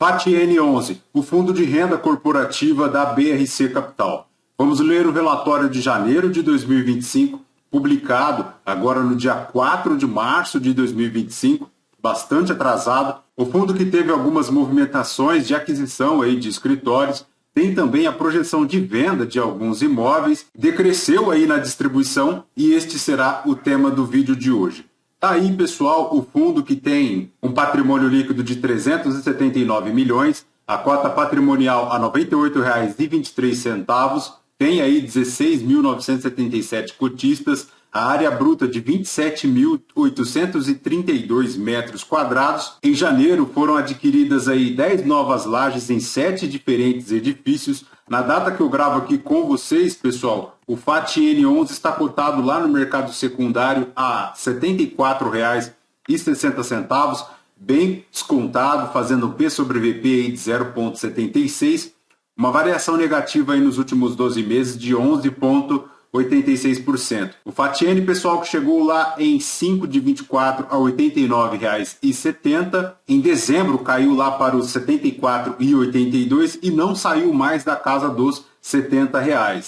FATN11, o Fundo de Renda Corporativa da BRC Capital. Vamos ler o relatório de janeiro de 2025, publicado agora no dia 4 de março de 2025, bastante atrasado. O fundo que teve algumas movimentações de aquisição aí de escritórios, tem também a projeção de venda de alguns imóveis, decresceu aí na distribuição e este será o tema do vídeo de hoje. Tá aí, pessoal, o fundo que tem um patrimônio líquido de 379 milhões, a cota patrimonial a R$ 98,23, tem aí 16.977 cotistas, a área bruta de 27.832 metros quadrados. Em janeiro foram adquiridas aí 10 novas lajes em 7 diferentes edifícios. Na data que eu gravo aqui com vocês, pessoal, o FATN11 está cotado lá no mercado secundário a R$ 74,60, bem descontado, fazendo P sobre VP aí de 0,76, uma variação negativa aí nos últimos 12 meses de 11,86%. O FATN, pessoal, que chegou lá em 5 de 24 a R$ 89,70. Em dezembro caiu lá para os R$ 74,82 e não saiu mais da casa dos R$ 70,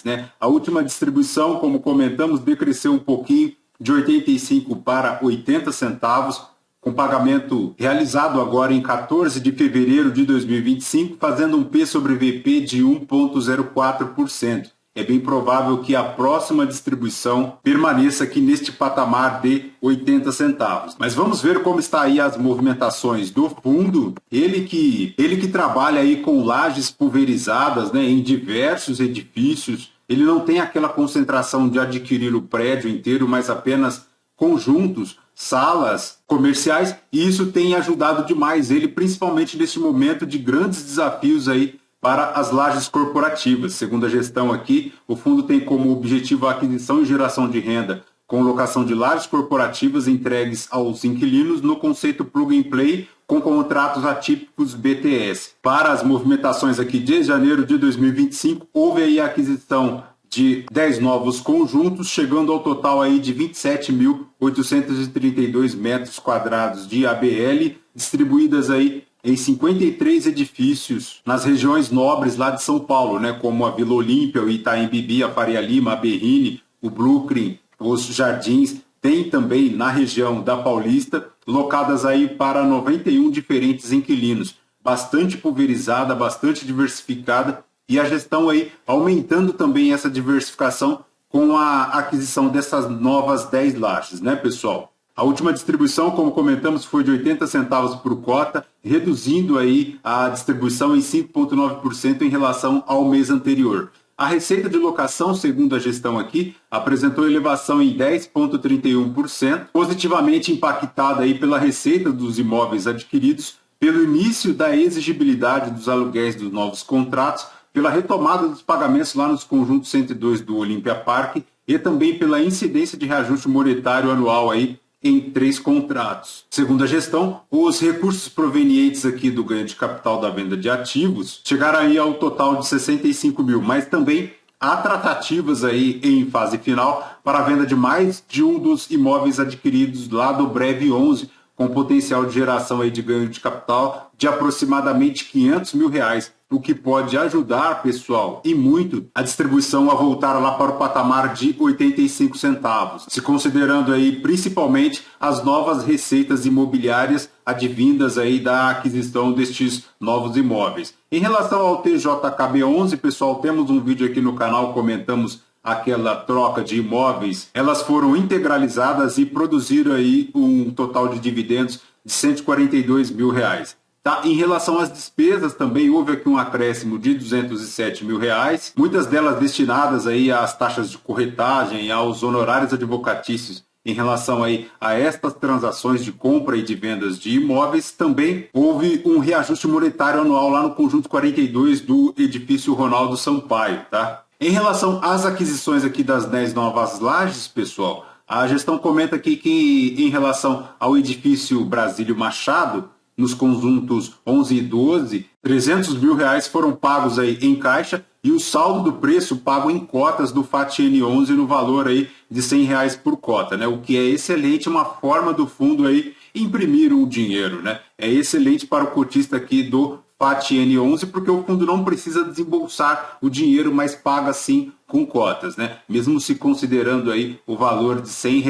né? A última distribuição, como comentamos, decresceu um pouquinho de 85 para 80 centavos, com pagamento realizado agora em 14 de fevereiro de 2025, fazendo um P sobre VP de 1,04%. É bem provável que a próxima distribuição permaneça aqui neste patamar de 80 centavos. Mas vamos ver como está aí as movimentações do fundo. Ele que trabalha aí com lajes pulverizadas, né, em diversos edifícios. Ele não tem aquela concentração de adquirir o prédio inteiro, mas apenas conjuntos, salas comerciais, e isso tem ajudado demais ele, principalmente neste momento de grandes desafios aí para as lajes corporativas. Segundo a gestão aqui, o fundo tem como objetivo a aquisição e geração de renda com locação de lajes corporativas entregues aos inquilinos no conceito plug and play com contratos atípicos BTS. Para as movimentações aqui de janeiro de 2025, houve aí a aquisição de 10 novos conjuntos, chegando ao total aí de 27.832 metros quadrados de ABL, distribuídas aí em 53 edifícios nas regiões nobres lá de São Paulo, né, como a Vila Olímpia, o Itaim Bibi, a Faria Lima, a Berrini, o Brooklyn, os Jardins. Tem também na região da Paulista, locadas aí para 91 diferentes inquilinos, bastante pulverizada, bastante diversificada, e a gestão aí aumentando também essa diversificação com a aquisição dessas novas 10 lajes, né, pessoal? A última distribuição, como comentamos, foi de 80 centavos por cota, reduzindo aí a distribuição em 5,9% em relação ao mês anterior. A receita de locação, segundo a gestão aqui, apresentou elevação em 10,31%, positivamente impactada aí pela receita dos imóveis adquiridos, pelo início da exigibilidade dos aluguéis dos novos contratos, pela retomada dos pagamentos lá nos conjuntos 102 do Olympia Park e também pela incidência de reajuste monetário anual aí em 3 contratos. Segundo a gestão, os recursos provenientes aqui do ganho de capital da venda de ativos chegaram aí ao total de 65 mil, mas também há tratativas aí em fase final para a venda de mais de um dos imóveis adquiridos lá do Breve 11, com potencial de geração aí de ganho de capital de aproximadamente R$500 mil, o que pode ajudar, pessoal, e muito, a distribuição a voltar lá para o patamar de 85 centavos, se considerando aí principalmente as novas receitas imobiliárias advindas aí da aquisição destes novos imóveis. Em relação ao TJKB11, pessoal, temos um vídeo aqui no canal, comentamos aquela troca de imóveis. Elas foram integralizadas e produziram aí um total de dividendos de R$142 mil. Tá? Em relação às despesas, também houve aqui um acréscimo de R$207 mil, muitas delas destinadas aí às taxas de corretagem, aos honorários advocatícios em relação aí a estas transações de compra e de vendas de imóveis. Também houve um reajuste monetário anual lá no conjunto 42 do edifício Ronaldo Sampaio, tá? Em relação às aquisições aqui das 10 novas lajes, pessoal, a gestão comenta aqui que em relação ao edifício Brasílio Machado, nos conjuntos 11 e 12, R$300 mil foram pagos aí em caixa e o saldo do preço pago em cotas do FATN11 no valor aí de R$100 por cota, né? O que é excelente, uma forma do fundo aí imprimir o dinheiro, né? É excelente para o cotista aqui do FAT-N11, porque o fundo não precisa desembolsar o dinheiro, mas paga sim com cotas, né? Mesmo se considerando aí o valor de R$ 100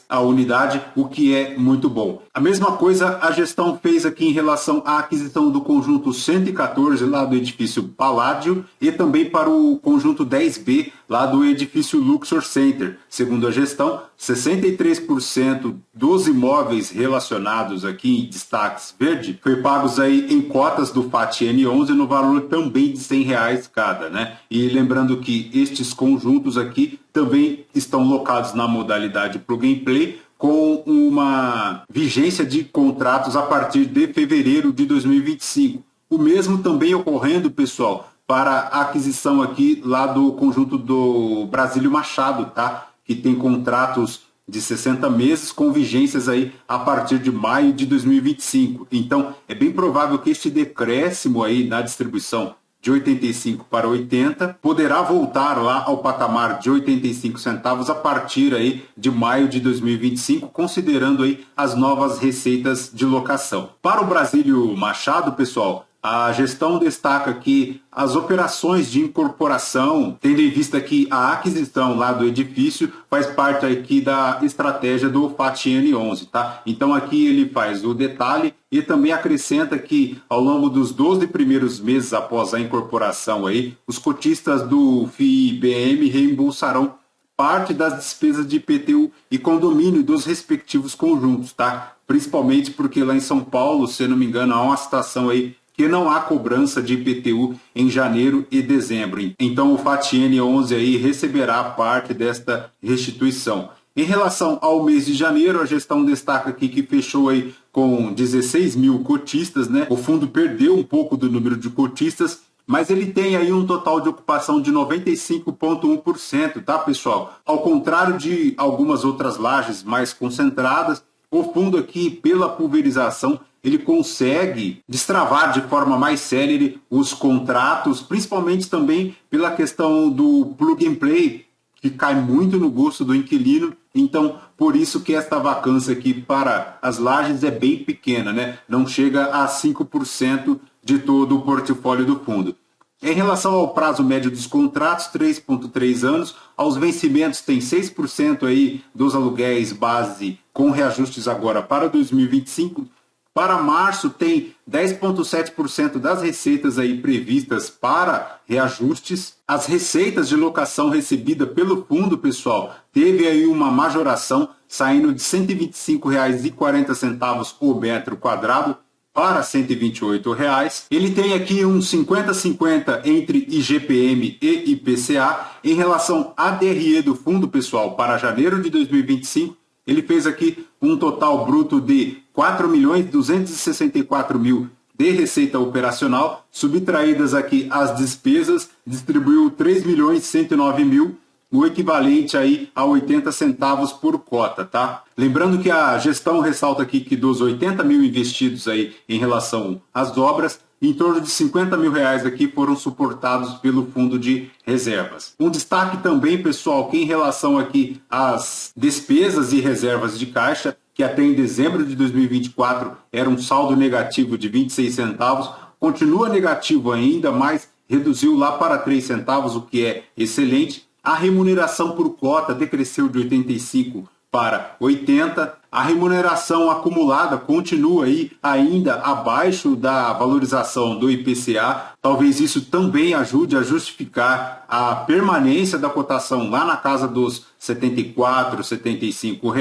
a unidade, o que é muito bom. A mesma coisa a gestão fez aqui em relação à aquisição do conjunto 114 lá do edifício Paládio e também para o conjunto 10B lá do edifício Luxor Center. Segundo a gestão, 63% dos imóveis relacionados aqui em destaques verde foi pagos aí em cotas do FAT-N11 no valor também de R$ 100 cada, né? E lembrando que estes conjuntos aqui também estão locados na modalidade Plug and Play, com uma vigência de contratos a partir de fevereiro de 2025. O mesmo também ocorrendo, pessoal, para a aquisição aqui lá do conjunto do Brasílio Machado, tá? Que tem contratos de 60 meses com vigências aí a partir de maio de 2025. Então, é bem provável que este decréscimo aí na distribuição de 85 para 80 poderá voltar lá ao patamar de 85 centavos a partir aí de maio de 2025, considerando aí as novas receitas de locação. Para o Brasílio Machado, pessoal, a gestão destaca que as operações de incorporação, tendo em vista que a aquisição lá do edifício faz parte aqui da estratégia do FAT-N11, tá? Então aqui ele faz o detalhe e também acrescenta que ao longo dos 12 primeiros meses após a incorporação aí, os cotistas do FII-BM reembolsarão parte das despesas de IPTU e condomínio dos respectivos conjuntos, tá? Principalmente porque lá em São Paulo, se não me engano, há uma situação aí que não há cobrança de IPTU em janeiro e dezembro. Então o FAT-N11 aí receberá parte desta restituição. Em relação ao mês de janeiro, a gestão destaca aqui que fechou aí com 16 mil cotistas, né? O fundo perdeu um pouco do número de cotistas, mas ele tem aí um total de ocupação de 95,1%, tá, pessoal? Ao contrário de algumas outras lajes mais concentradas, o fundo aqui, pela pulverização, ele consegue destravar de forma mais célere os contratos, principalmente também pela questão do plug and play, que cai muito no gosto do inquilino. Então, por isso que esta vacância aqui para as lajes é bem pequena, né? Não chega a 5% de todo o portfólio do fundo. Em relação ao prazo médio dos contratos, 3,3 anos, aos vencimentos tem 6% aí dos aluguéis base com reajustes agora para 2025. Para março tem 10,7% das receitas aí previstas para reajustes. As receitas de locação recebida pelo fundo, pessoal, teve aí uma majoração saindo de R$ 125,40 o metro quadrado para R$ 128. Ele tem aqui um 50-50 entre IGPM e IPCA. Em relação à DRE do fundo, pessoal, para janeiro de 2025, ele fez aqui um total bruto de 4.264.000 de receita operacional, subtraídas aqui as despesas, distribuiu 3.109.000, o equivalente aí a 80 centavos por cota, tá? Lembrando que a gestão ressalta aqui que dos 80 mil investidos aí em relação às obras, em torno de 50 mil reais aqui foram suportados pelo fundo de reservas. Um destaque também, pessoal, que em relação aqui às despesas e reservas de caixa, que até em dezembro de 2024 era um saldo negativo de 26 centavos, continua negativo ainda, mas reduziu lá para 3 centavos, o que é excelente. A remuneração por cota decresceu de 85 para 80. A remuneração acumulada continua aí ainda abaixo da valorização do IPCA. Talvez isso também ajude a justificar a permanência da cotação lá na casa dos R$ 74, R$ 75,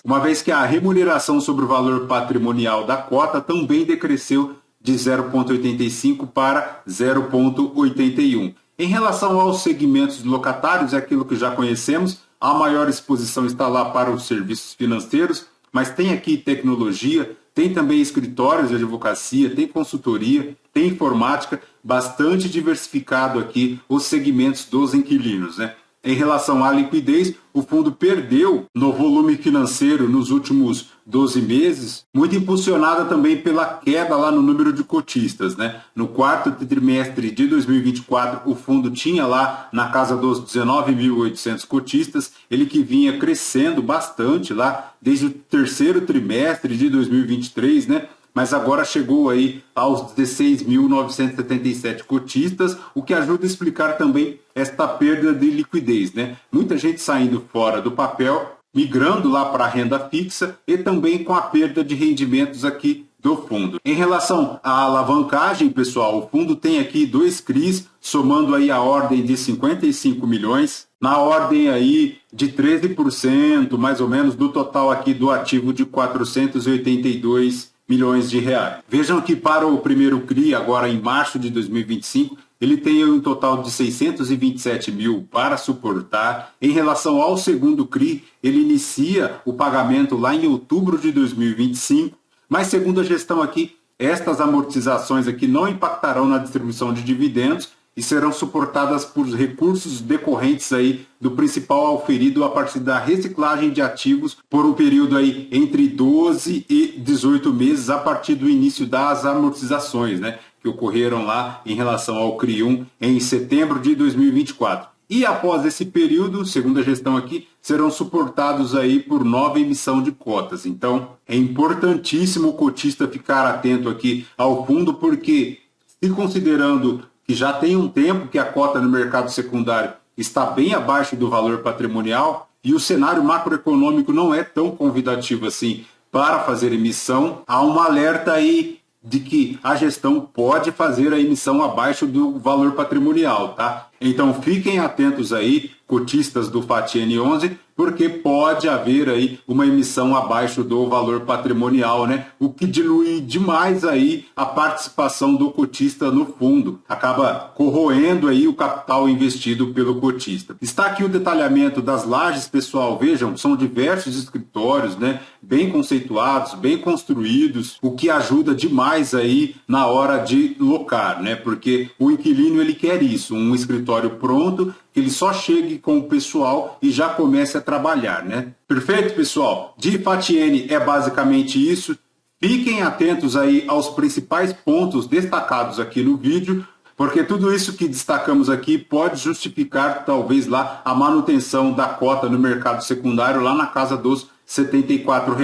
uma vez que a remuneração sobre o valor patrimonial da cota também decresceu de 0,85 para 0,81. Em relação aos segmentos locatários, é aquilo que já conhecemos, a maior exposição está lá para os serviços financeiros, mas tem aqui tecnologia, tem também escritórios de advocacia, tem consultoria, tem informática, bastante diversificado aqui os segmentos dos inquilinos, né? Em relação à liquidez, o fundo perdeu no volume financeiro nos últimos 12 meses, muito impulsionada também pela queda lá no número de cotistas, né? No quarto trimestre de 2024, o fundo tinha lá na casa dos 19.800 cotistas, ele que vinha crescendo bastante lá desde o terceiro trimestre de 2023, né? mas agora chegou aí aos 16.977 cotistas, o que ajuda a explicar também esta perda de liquidez, né? Muita gente saindo fora do papel, migrando lá para a renda fixa e também com a perda de rendimentos aqui do fundo. Em relação à alavancagem, pessoal, o fundo tem aqui 2 CRIs, somando aí a ordem de 55 milhões, na ordem aí de 13%, mais ou menos, do total aqui do ativo de 482 milhões de reais. Vejam que para o primeiro CRI, agora em março de 2025, ele tem um total de 627 mil para suportar. Em relação ao segundo CRI, ele inicia o pagamento lá em outubro de 2025, mas segundo a gestão aqui, estas amortizações aqui não impactarão na distribuição de dividendos e serão suportadas por recursos decorrentes aí do principal auferido a partir da reciclagem de ativos por um período aí entre 12 e 18 meses a partir do início das amortizações, né, que ocorreram lá em relação ao CRI1 em setembro de 2024. E após esse período, segundo a gestão aqui, serão suportados aí por nova emissão de cotas. Então, é importantíssimo o cotista ficar atento aqui ao fundo, porque se considerando que já tem um tempo que a cota no mercado secundário está bem abaixo do valor patrimonial e o cenário macroeconômico não é tão convidativo assim para fazer emissão, há um alerta aí de que a gestão pode fazer a emissão abaixo do valor patrimonial, tá? Então fiquem atentos aí, cotistas do FATN11, porque pode haver aí uma emissão abaixo do valor patrimonial, né? O que dilui demais aí a participação do cotista no fundo. Acaba corroendo aí o capital investido pelo cotista. Está aqui o detalhamento das lajes, pessoal. Vejam, são diversos escritórios, né? Bem conceituados, bem construídos, o que ajuda demais aí na hora de locar, né? Porque o inquilino ele quer isso, um escritório pronto, que ele só chegue com o pessoal e já comece a trabalhar, né? Perfeito, pessoal? De FATN é basicamente isso. Fiquem atentos aí aos principais pontos destacados aqui no vídeo, porque tudo isso que destacamos aqui pode justificar, talvez, lá a manutenção da cota no mercado secundário lá na casa dos R$ 74.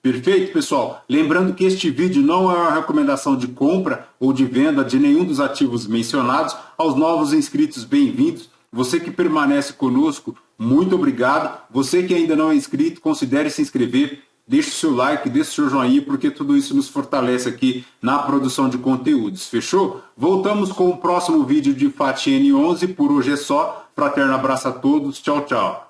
Perfeito, pessoal? Lembrando que este vídeo não é uma recomendação de compra ou de venda de nenhum dos ativos mencionados. Aos novos inscritos, bem-vindos. Você que permanece conosco, muito obrigado. Você que ainda não é inscrito, considere se inscrever. Deixe o seu like, deixe o seu joinha, porque tudo isso nos fortalece aqui na produção de conteúdos. Fechou? Voltamos com o próximo vídeo de FATN11. Por hoje é só. Fraterno abraço a todos. Tchau, tchau.